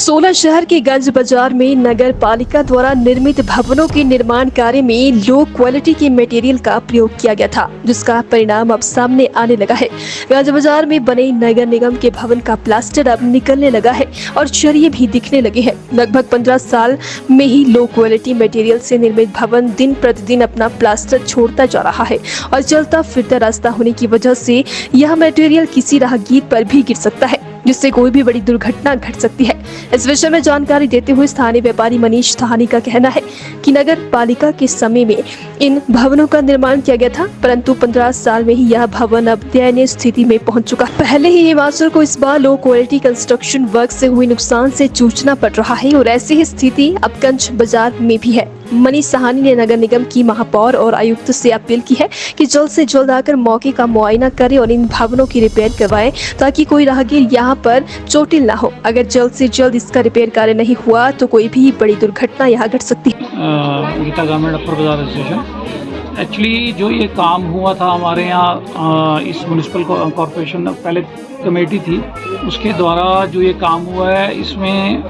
सोलन शहर के गंज बाजार में नगर पालिका द्वारा निर्मित भवनों के निर्माण कार्य में लो क्वालिटी के मटेरियल का प्रयोग किया गया था, जिसका परिणाम अब सामने आने लगा है। गंज बाजार में बने नगर निगम के भवन का प्लास्टर अब निकलने लगा है और चरिये भी दिखने लगे हैं। लगभग 15 साल में ही लो क्वालिटी मटेरियल से निर्मित भवन दिन प्रतिदिन अपना प्लास्टर छोड़ता जा रहा है और चलता फिरता रास्ता होने की वजह से यह मटेरियल किसी राहगीर पर भी गिर सकता है, जिससे कोई भी बड़ी दुर्घटना घट सकती है। इस विषय में जानकारी देते हुए स्थानीय व्यापारी मनीष थानी का कहना है कि नगर पालिका के समय में इन भवनों का निर्माण किया गया था, परंतु 15 साल में ही यह भवन अब दयनीय स्थिति में पहुंच चुका है। पहले ही हिमाचल को इस बार लो क्वालिटी कंस्ट्रक्शन वर्क से हुए नुकसान से जूझना पड़ रहा है और ऐसी ही स्थिति अब गंज बाजार में भी है। मनीष सहानी ने नगर निगम की महापौर और आयुक्त से अपील की है कि जल्द से जल्द आकर मौके का मुआयना करें और इन भवनों की रिपेयर करवाएं, ताकि कोई राहगीर यहां पर चोटिल ना हो। अगर जल्द से जल्द इसका रिपेयर कार्य नहीं हुआ तो कोई भी बड़ी दुर्घटना यहां घट सकती है। गीता गारमेंट अपर बाजार स्टेशन एक्चुअली जो ये काम हुआ था हमारे यहाँ इस म्यूनिसिपल कॉरपोरेशन पहले कमेटी थी, उसके द्वारा जो ये काम हुआ है इसमें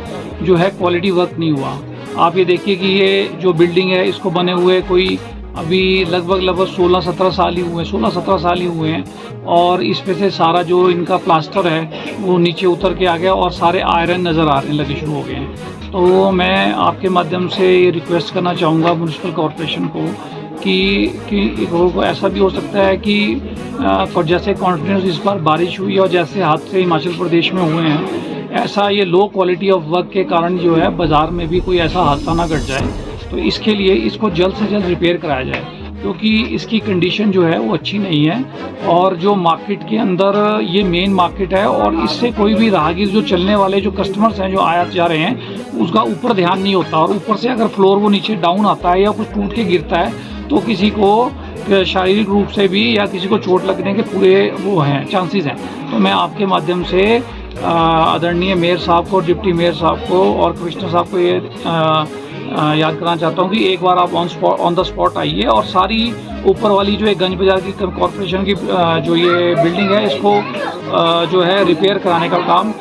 जो है क्वालिटी वर्क नहीं हुआ। आप ये देखिए कि ये जो बिल्डिंग है इसको बने हुए कोई अभी लगभग 16-17 साल ही हुए 16-17 साल ही हुए हैं और इस पे से सारा जो इनका प्लास्टर है वो नीचे उतर के आ गया और सारे आयरन नज़र आने लगे शुरू हो गए हैं। तो मैं आपके माध्यम से ये रिक्वेस्ट करना चाहूँगा म्यूनिसिपल कॉरपोरेशन को कि ऐसा भी हो सकता है कि जैसे कॉन्टिन्यूस इस बार बारिश हुई और जैसे हादसे हिमाचल प्रदेश में हुए हैं, ऐसा ये लो क्वालिटी ऑफ वर्क के कारण जो है बाज़ार में भी कोई ऐसा हादसा ना घट जाए। तो इसके लिए इसको जल्द से जल्द रिपेयर कराया जाए, क्योंकि इसकी कंडीशन जो है वो अच्छी नहीं है और जो मार्केट के अंदर ये मेन मार्केट है और इससे कोई भी राहगीर जो चलने वाले जो कस्टमर्स हैं जो आयात जा रहे हैं उसका ऊपर ध्यान नहीं होता और ऊपर से अगर फ्लोर वो नीचे डाउन आता है या कुछ टूट के गिरता है तो किसी को शारीरिक रूप से भी या किसी को चोट लगने के पूरे वो हैं चांसेस हैं। तो मैं आपके माध्यम से आदरणीय मेयर साहब को, डिप्टी मेयर साहब को और कमिश्नर साहब को ये याद कराना चाहता हूँ कि एक बार आप ऑन द स्पॉट आइए और सारी ऊपर वाली जो है गंज बाजार की कॉरपोरेशन की जो ये बिल्डिंग है इसको जो है रिपेयर कराने का काम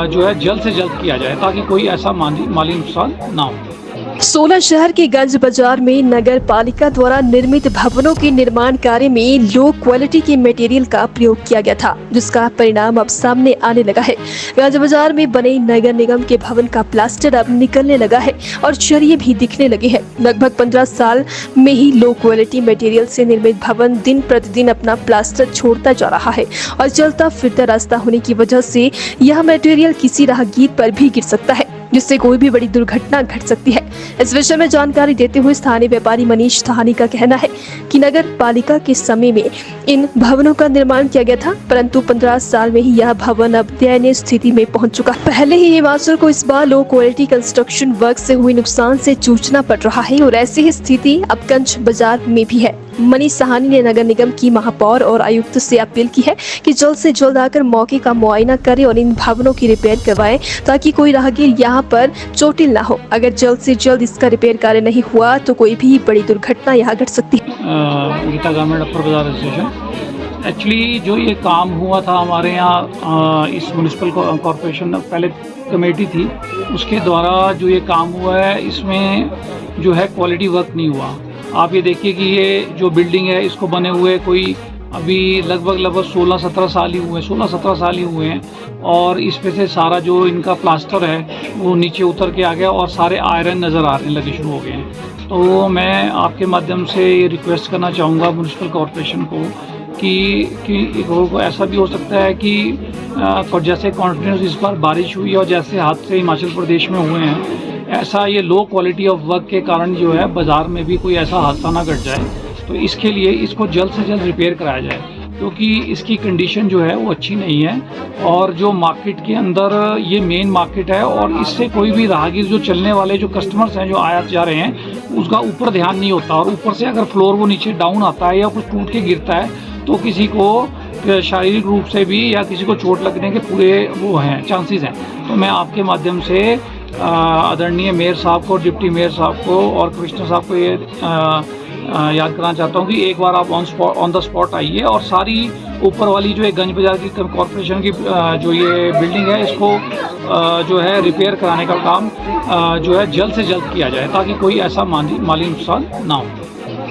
जो है जल्द से जल्द किया जाए, ताकि कोई ऐसा माली नुकसान ना हो। सोलन शहर के गंज बाजार में नगर पालिका द्वारा निर्मित भवनों के निर्माण कार्य में लो क्वालिटी के मटेरियल का प्रयोग किया गया था, जिसका परिणाम अब सामने आने लगा है। गंज बाजार में बने नगर निगम के भवन का प्लास्टर अब निकलने लगा है और चरिये भी दिखने लगे हैं। लगभग 15 साल में ही लो क्वालिटी मटेरियल से निर्मित भवन दिन प्रतिदिन अपना प्लास्टर छोड़ता जा रहा है और चलता फिरता रास्ता होने की वजह से यह मटेरियल किसी राहगीर पर भी गिर सकता है, जिससे कोई भी बड़ी दुर्घटना घट सकती है। इस विषय में जानकारी देते हुए स्थानीय व्यापारी मनीष थानी का कहना है कि नगर पालिका के समय में इन भवनों का निर्माण किया गया था, परंतु 15 साल में ही यह भवन अब दयनीय स्थिति में पहुंच चुका है। पहले ही हिमाचल को इस बार लो क्वालिटी कंस्ट्रक्शन वर्क से हुए नुकसान से जूझना पड़ रहा है और ऐसी ही स्थिति अब गंज बाजार में भी है। मनीष सहानी ने नगर निगम की महापौर और आयुक्त से अपील की है कि जल्द से जल्द आकर मौके का मुआयना करें और इन भवनों की रिपेयर करवाएं, ताकि कोई राहगीर यहां पर चोटिल ना हो। अगर जल्द से जल्द इसका रिपेयर कार्य नहीं हुआ तो कोई भी बड़ी दुर्घटना यहां घट सकती है। गीता गारमेंट अपर बाजार स्टेशन एक्चुअली जो ये काम हुआ था हमारे यहाँ इस म्यूनिसिपल कॉरपोरेशन पहले कमेटी थी, उसके द्वारा जो ये काम हुआ है इसमें जो है क्वालिटी वर्क नहीं हुआ। आप ये देखिए कि ये जो बिल्डिंग है इसको बने हुए कोई अभी लगभग 16-17 साल ही हुए 16-17 साल ही हुए हैं और इस पे से सारा जो इनका प्लास्टर है वो नीचे उतर के आ गया और सारे आयरन नज़र आने लगे शुरू हो गए हैं। तो मैं आपके माध्यम से ये रिक्वेस्ट करना चाहूँगा म्यूनिसिपल कॉरपोरेशन को कि ऐसा भी हो सकता है कि जैसे कॉन्टिन्यूस इस बार बारिश हुई और जैसे हादसे हिमाचल प्रदेश में हुए हैं, ऐसा ये लो क्वालिटी ऑफ वर्क के कारण जो है बाज़ार में भी कोई ऐसा हादसा ना घट जाए। तो इसके लिए इसको जल्द से जल्द रिपेयर कराया जाए, क्योंकि इसकी कंडीशन जो है वो अच्छी नहीं है और जो मार्केट के अंदर ये मेन मार्केट है और इससे कोई भी राहगीर जो चलने वाले जो कस्टमर्स हैं जो आयात जा रहे हैं उसका ऊपर ध्यान नहीं होता और ऊपर से अगर फ्लोर वो नीचे डाउन आता है या कुछ टूट के गिरता है तो किसी को शारीरिक रूप से भी या किसी को चोट लगने के पूरे वो हैं चांसेस हैं। तो मैं आपके माध्यम से आदरणीय मेयर साहब को, डिप्टी मेयर साहब को और कमिश्नर साहब को ये याद कराना चाहता हूँ कि एक बार आप ऑन द स्पॉट आइए और सारी ऊपर वाली जो है गंज बाजार की कॉरपोरेशन की जो ये बिल्डिंग है इसको जो है रिपेयर कराने का काम जो है जल्द से जल्द किया जाए ताकि कोई ऐसा माली नुकसान ना हो।